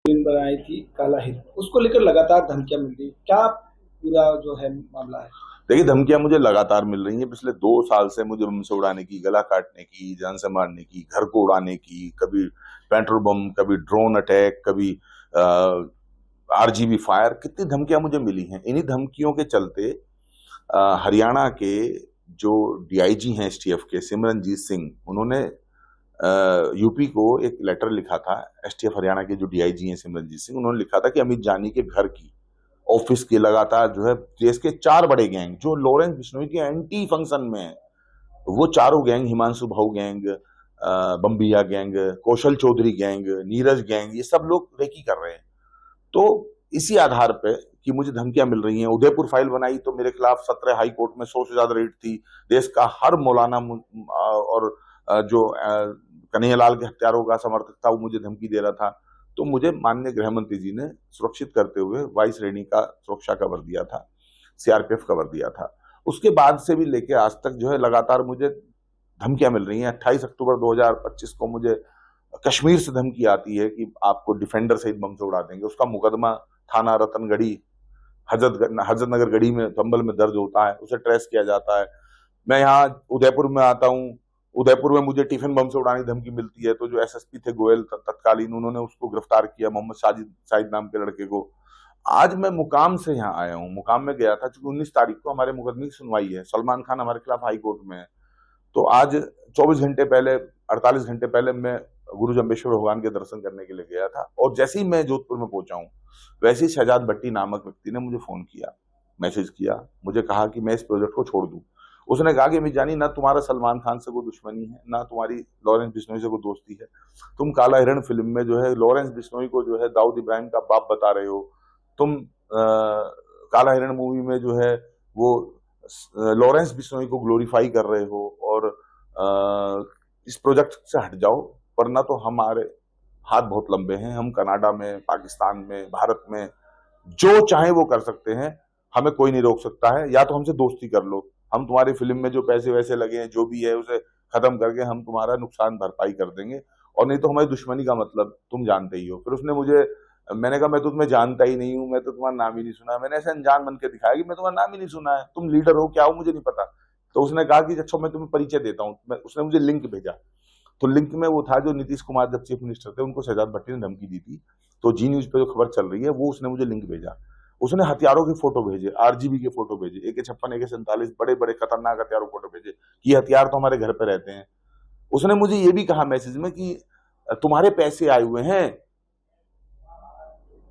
Film बनाई थी काला हिट, उसको लेकर लगातार धमकियां मिल रही, क्या पूरा जो है मामला है? देखिए, धमकियां मुझे लगातार मिल रही हैं। पिछले 2 साल से मुझे बम से उड़ाने की, गला काटने की, जान से मारने की, घर को उड़ाने की, कभी पेट्रोल बम, कभी ड्रोन अटैक, कभी आरजीबी फायर, कितनी धमकियां मुझे मिली हैं। इन्हीं धमकियों के चलते हरियाणा के जो डीआईजी हैं एसटीएफ के, सिमरनजीत सिंह, उन्होंने यूपी को एक लेटर लिखा था। एसटीएफ हरियाणा के जो डीआईजी हैं सिमरनजीत सिंह, उन्होंने लिखा था कि अमित जानी के घर की, ऑफिस के, लगातार जो है देश के 4 बड़े गैंग जो लॉरेंस बिश्नोई के एंटी फंक्शन में है, वो चारों गैंग, हिमांशु भाऊ गैंग, बम्बिया गैंग, कौशल चौधरी गैंग, नीरज गैंग, ये सब लोग रेकी कर रहे हैं। तो इसी आधार पे कि मुझे धमकियां मिल रही हैं, उदयपुर फाइल बनाई तो मेरे खिलाफ 17 हाई कोर्ट में 100 से ज्यादा रेट थी। देश का हर मौलाना और जो कन्हैयालाल के हत्यारों का समर्थक था, वो मुझे धमकी दे रहा था। तो मुझे माननीय गृह मंत्री जी ने सुरक्षित करते हुए 22 श्रेणी का सुरक्षा कवर दिया था, सीआरपीएफ कवर दिया था। उसके बाद से भी लेके आज तक जो है लगातार मुझे धमकियां मिल रही हैं। 28 अक्टूबर 2025 को मुझे कश्मीर से धमकी आती है कि आपको डिफेंडर सहित बम से उड़ा देंगे। उसका मुकदमा थाना रतनगढ़ी, हजरत नगर गढ़ी में, संभल में दर्ज होता है, उसे ट्रेस किया जाता है। मैं यहाँ उदयपुर में आता हूँ, उदयपुर में मुझे टिफिन बम से उड़ाने की धमकी मिलती है। तो जो एसएसपी थे गोयल तत्कालीन, उन्होंने उसको गिरफ्तार किया, मोहम्मद शाहिद नाम के लड़के को। आज मैं मुकाम से यहाँ आया हूँ, मुकाम में गया था क्योंकि 19 तारीख को हमारे मुकदमे की सुनवाई है। सलमान खान हमारे खिलाफ हाई कोर्ट में है। तो आज 24 घंटे पहले, 48 घंटे पहले मैं गुरु जम्बेश्वर भगवान के दर्शन करने के लिए गया था। और जैसे ही मैं जोधपुर में पहुंचा हूँ, वैसे ही शहजाद भट्टी नामक व्यक्ति ने मुझे फोन किया, मैसेज किया, मुझे कहा कि मैं इस प्रोजेक्ट को छोड़ दूं। उसने कहा कि अमित जानी, ना तुम्हारा सलमान खान से कोई दुश्मनी है, ना तुम्हारी लॉरेंस बिश्नोई से कोई दोस्ती है। तुम काला हिरण फिल्म में जो है लॉरेंस बिश्नोई को जो है दाऊद इब्राहिम का बाप बता रहे हो। तुम काला हिरण मूवी में जो है वो लॉरेंस बिश्नोई को ग्लोरीफाई कर रहे हो। और इस प्रोजेक्ट से हट जाओ, वरना तो हमारे हाथ बहुत लंबे हैं। हम कनाडा में, पाकिस्तान में, भारत में जो चाहे वो कर सकते हैं, हमें कोई नहीं रोक सकता है। या तो हमसे दोस्ती कर लो, हम तुम्हारी फिल्म में जो पैसे वैसे लगे हैं, जो भी है, उसे खत्म करके हम तुम्हारा नुकसान भरपाई कर देंगे, और नहीं तो हमारी दुश्मनी का मतलब तुम जानते ही हो। फिर उसने मुझे, मैंने कहा मैं तो तुम्हें जानता ही नहीं हूँ, मैं तो तुम्हारा नाम ही नहीं सुना। मैंने ऐसे अनजान बन के दिखाया कि मैं तुम्हारा नाम ही नहीं सुना है, तुम लीडर हो क्या हो मुझे नहीं पता। तो उसने कहा कि अच्छा मैं तुम्हें परिचय देता हूँ। उसने मुझे लिंक भेजा। तो लिंक में वो था जो नीतीश कुमार जब चीफ मिनिस्टर थे, उनको शहजाद भट्टी ने धमकी दी थी। तो जी न्यूज पे जो खबर चल रही है, वो उसने मुझे लिंक भेजा। उसने हथियारों के फोटो भेजे, आरजीबी के फोटो भेजे, AK-56, AK-47, बड़े बड़े खतरनाक हथियारों के फोटो भेजे कि ये हथियार तो हमारे घर पे रहते हैं। उसने मुझे ये भी कहा मैसेज में कि तुम्हारे पैसे आए हुए हैं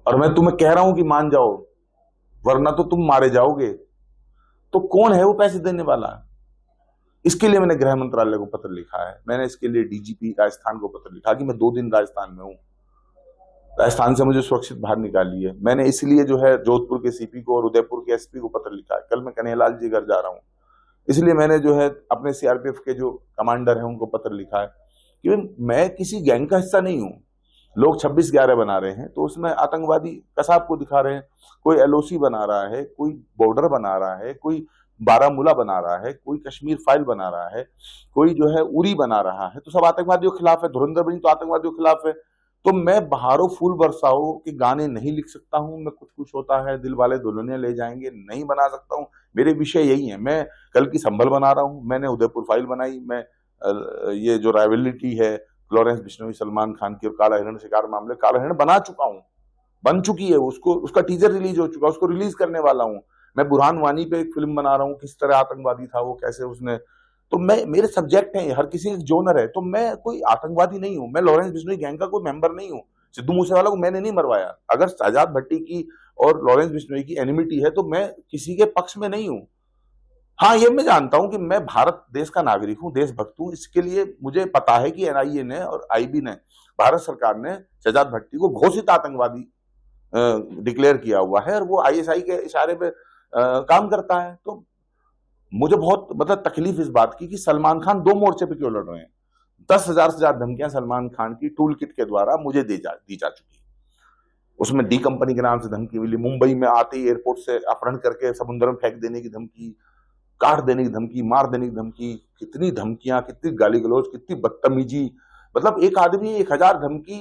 और मैं तुम्हें कह रहा हूं कि मान जाओ, वरना तो तुम मारे जाओगे। तो कौन है वो पैसे देने वाला? इसके लिए मैंने गृह मंत्रालय को पत्र लिखा है। मैंने इसके लिए डीजीपी राजस्थान को पत्र लिखा कि मैं 2 दिन राजस्थान में हूं, राजस्थान से मुझे सुरक्षित बाहर निकालिए। मैंने इसलिए जो है जोधपुर के सीपी को और उदयपुर के एसपी को पत्र लिखा है। कल मैं कन्हैयालाल जी घर जा रहा हूं, इसलिए मैंने जो है अपने सीआरपीएफ के जो कमांडर हैं उनको पत्र लिखा है कि मैं किसी गैंग का हिस्सा नहीं हूं। लोग 26/11 बना रहे हैं तो उसमें आतंकवादी कसाब को दिखा रहे हैं। कोई एलओसी बना रहा है, कोई बॉर्डर बना रहा है, कोई बारामूला बना रहा है, कोई कश्मीर फाइल बना रहा है, कोई जो है उरी बना रहा है। तो सब आतंकवादियों के खिलाफ है। धुरंधर बनी तो आतंकवादियों के खिलाफ है। तो मैं बहारो फूल बरसाओ के गाने नहीं लिख सकता हूं। मैं कुछ कुछ होता है, दिल वाले दुल्हनिया ले जाएंगे नहीं बना सकता हूं। मेरे विषय यही है। मैं कल की संभल बना रहा हूं, मैंने उदयपुर फाइल बनाई। मैं ये जो राइवलिटी है लॉरेंस बिश्नोई सलमान खान की और काला हिरण शिकार मामले, काला हिरण बना चुका हूं, बन चुकी है, उसको उसका टीजर रिलीज हो चुका है, उसको रिलीज करने वाला हूं। मैं बुरहान वानी पे एक फिल्म बना रहा हूं, किस तरह आतंकवादी था वो, कैसे उसने। तो मैं, मेरे सब्जेक्ट है, हर किसी एक जोनर है। तो मैं कोई आतंकवादी नहीं हूं, मैं लॉरेंस बिश्नोई गैंग का कोई मेंबर नहीं हूं। सिद्धू मूसेवाला को मैंने नहीं मरवाया। अगर शहजाद भट्टी की और लॉरेंस बिश्नोई की एनिमिटी है तो मैं किसी के पक्ष में नहीं हूं। हाँ, ये मैं जानता हूं कि मैं भारत देश का नागरिक हूं, देशभक्त हूं। इसके लिए मुझे पता है कि एनआईए ने और आईबी ने, भारत सरकार ने शहजाद भट्टी को घोषित आतंकवादी डिक्लेयर किया हुआ है और वो आईएसआई के इशारे पे काम करता है। तो मुझे बहुत मतलब तकलीफ इस बात की कि सलमान खान 2 मोर्चे पे क्यों लड़ रहे हैं। 10,000 से ज्यादा धमकियां सलमान खान की टूल किट के द्वारा मुझे दी जा चुकी है। उसमें डी कंपनी के नाम से धमकी मिली, मुंबई में आते ही एयरपोर्ट से अपहरण करके समुद्र में फेंक देने की धमकी, काट देने की धमकी, मार देने की धमकी। कितनी धमकियां, कितनी गाली गलौज, कितनी बदतमीजी। मतलब एक आदमी 1000 धमकी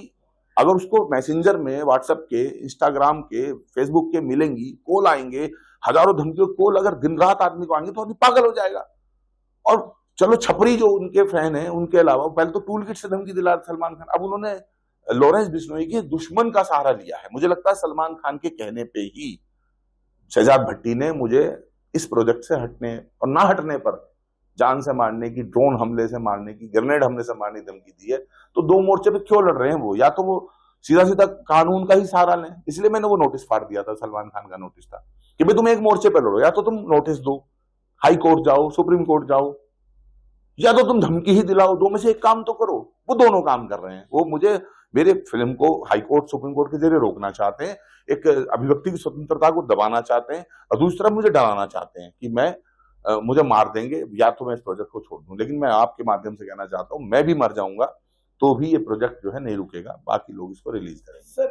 अगर उसको मैसेंजर में, व्हाट्सएप के, इंस्टाग्राम के, फेसबुक के मिलेंगी, कॉल आएंगे, हजारों धमकियों कॉल अगर दिन रात आदमी को आएंगे तो आदमी पागल हो जाएगा। और चलो छपरी जो उनके फैन है उनके अलावा, पहले तो टूल किट से धमकी दिला सलमान खान, अब उन्होंने लॉरेंस बिश्नोई के दुश्मन का सहारा लिया है। मुझे लगता है सलमान खान के कहने पे ही शहजाद भट्टी ने मुझे इस प्रोजेक्ट से हटने और ना हटने पर जान से मारने की, ड्रोन हमले से मारने की, ग्रेनेड हमले से मारने की धमकी दी है। तो दो मोर्चे पे क्यों लड़ रहे हैं वो? या तो वो सीधा सीधा कानून का ही सहारा लें। इसलिए मैंने वो नोटिस फाड़ दिया था, सलमान खान का नोटिस था कि भाई तुम एक मोर्चे पे लड़ो, या तो तुम नोटिस दो, हाई कोर्ट जाओ, सुप्रीम कोर्ट जाओ, या तो तुम धमकी ही दिलाओ, दो में से एक काम तो करो। वो दोनों काम कर रहे हैं। वो मुझे, मेरे फिल्म को हाई कोर्ट, सुप्रीम कोर्ट के जरिए रोकना चाहते हैं, एक अभिव्यक्ति की स्वतंत्रता को दबाना चाहते हैं, और दूसरी तरफ मुझे डराना चाहते हैं कि मुझे मार देंगे या तो मैं इस प्रोजेक्ट को छोड़ दूं। लेकिन मैं आपके माध्यम से कहना चाहता हूं, मैं भी मर जाऊंगा तो भी ये प्रोजेक्ट जो है नहीं रुकेगा, बाकी लोग इसको रिलीज करेंगे। सर,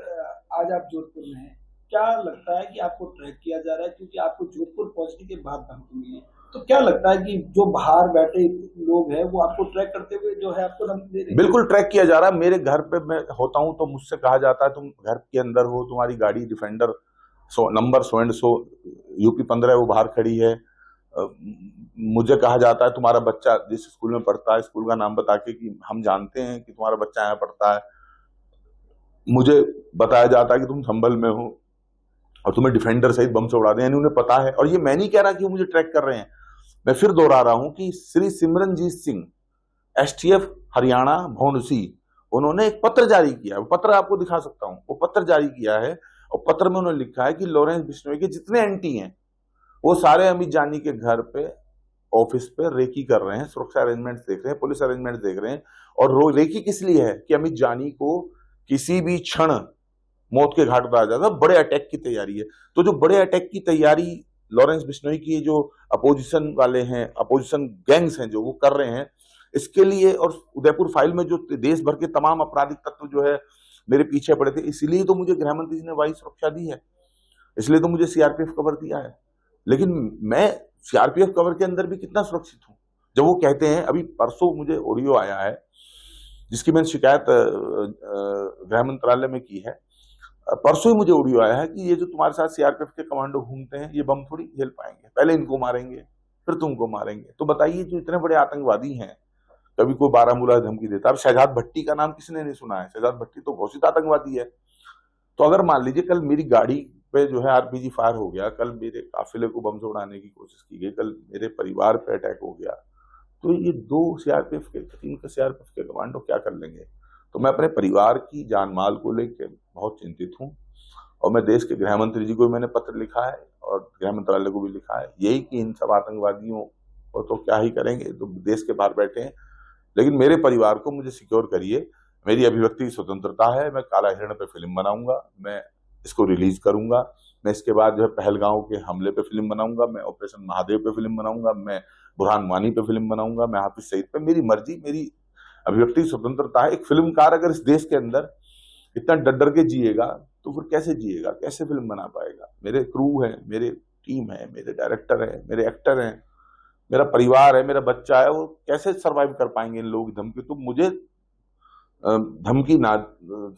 आज आप जोधपुर में हैं, क्या लगता है कि आपको ट्रैक किया जा रहा है? क्योंकि आपको जोधपुर पहुंचने के बाद धमकी मिली है, तो क्या लगता है कि जो बाहर बैठे लोग हैं वो आपको ट्रैक करते हुए जो है आपको धमकी दे रहे हैं? बिल्कुल ट्रैक किया जा रहा है। मेरे घर पे मैं होता हूं तो मुझसे कहा जाता है तुम घर के अंदर हो, तुम्हारी गाड़ी defender number so and so UP 15 वो बाहर खड़ी है। मुझे कहा जाता है तुम्हारा बच्चा जिस स्कूल में पढ़ता है, स्कूल का नाम बता के कि हम जानते हैं कि तुम्हारा बच्चा यहाँ पढ़ता है। मुझे बताया जाता है कि तुम संभल में हो और तुम्हें डिफेंडर सहित बम से उड़ा दें, यानी उन्हें पता है। और ये मैं नहीं कह रहा कि वो मुझे ट्रैक कर रहे हैं, मैं फिर दोहरा रहा हूं कि श्री सिमरनजीत सिंह, एसटीएफ हरियाणा भौंडसी, उन्होंने एक पत्र जारी किया। वो पत्र आपको दिखा सकता हूं, वो पत्र जारी किया है और पत्र में उन्होंने लिखा है कि लॉरेंस बिश्नोई के जितने एंटी हैं वो सारे अमित जानी के घर पे, ऑफिस पे रेकी कर रहे हैं, सुरक्षा अरेंजमेंट्स देख रहे हैं, पुलिस अरेंजमेंट्स देख रहे हैं। और रेकी किस लिए है कि अमित जानी को किसी भी क्षण मौत के घाट उतारा जाता है। बड़े अटैक की तैयारी है। तो जो बड़े अटैक की तैयारी लॉरेंस बिश्नोई की जो अपोजिशन वाले हैं, अपोजिशन गैंग्स हैं जो वो कर रहे हैं, इसके लिए, और उदयपुर फाइल में जो देश भर के तमाम आपराधिक तत्व जो है मेरे पीछे पड़े थे, इसलिए तो मुझे गृह मंत्री जी ने वायु सुरक्षा दी है, इसलिए तो मुझे सीआरपीएफ कवर दिया है। लेकिन मैं सीआरपीएफ कवर के अंदर भी कितना सुरक्षित हूं? जब वो कहते हैं, अभी परसों मुझे ऑडियो आया है जिसकी मैंने शिकायत गृह मंत्रालय में की है, परसों ही मुझे ऑडियो आया है कि ये जो तुम्हारे साथ सीआरपीएफ के कमांडो घूमते हैं ये बम थोड़ी झेल पाएंगे, पहले इनको मारेंगे फिर तुमको मारेंगे। तो बताइए, जो इतने बड़े आतंकवादी हैं, कभी कोई बारामूला धमकी देता है। अब शहजाद भट्टी का नाम किसने नहीं सुना है? शहजाद भट्टी तो घोषित आतंकवादी है। तो अगर मान लीजिए कल मेरी गाड़ी पे जो है आरपीजी फायर हो गया, कल मेरे काफिले को बम से उड़ाने की कोशिश की गई, कल मेरे परिवार पे अटैक हो गया, तो ये 3 सीआरपीएफ के कमांडो क्या कर लेंगे? तो मैं अपने परिवार की जान माल को लेकर बहुत चिंतित हूँ। और मैं देश के गृह मंत्री जी को भी मैंने पत्र लिखा है और गृह मंत्रालय को भी लिखा है, यही कि इन सब आतंकवादियों को तो क्या ही करेंगे, तो देश के बाहर बैठे हैं, लेकिन मेरे परिवार को मुझे सिक्योर करिए। मेरी अभिव्यक्ति की स्वतंत्रता है। मैं काला हिरण पे फिल्म बनाऊंगा, मैं इसको रिलीज करूंगा। मैं इसके बाद जो है पहलगांव के हमले पे फिल्म बनाऊंगा, मैं ऑपरेशन महादेव पे फिल्म बनाऊंगा, मैं बुरहान वानी पे फिल्म बनाऊंगा, मैं हाफिज सईद पे। मेरी मर्जी, मेरी अभिव्यक्ति स्वतंत्रता है। एक फिल्मकार अगर इस देश के अंदर इतना डर डर के जिएगा तो फिर कैसे जिएगा, कैसे फिल्म बना पाएगा? मेरे क्रू है, मेरे टीम है, मेरे डायरेक्टर है, मेरे एक्टर हैं, मेरा परिवार है, मेरा बच्चा है, वो कैसे सरवाइव कर पाएंगे इन लोगों की धमकी? तो मुझे धमकी ना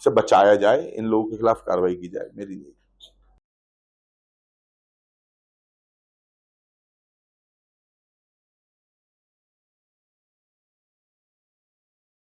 से बचाया जाए, इन लोगों के खिलाफ कार्रवाई की जाए, मेरी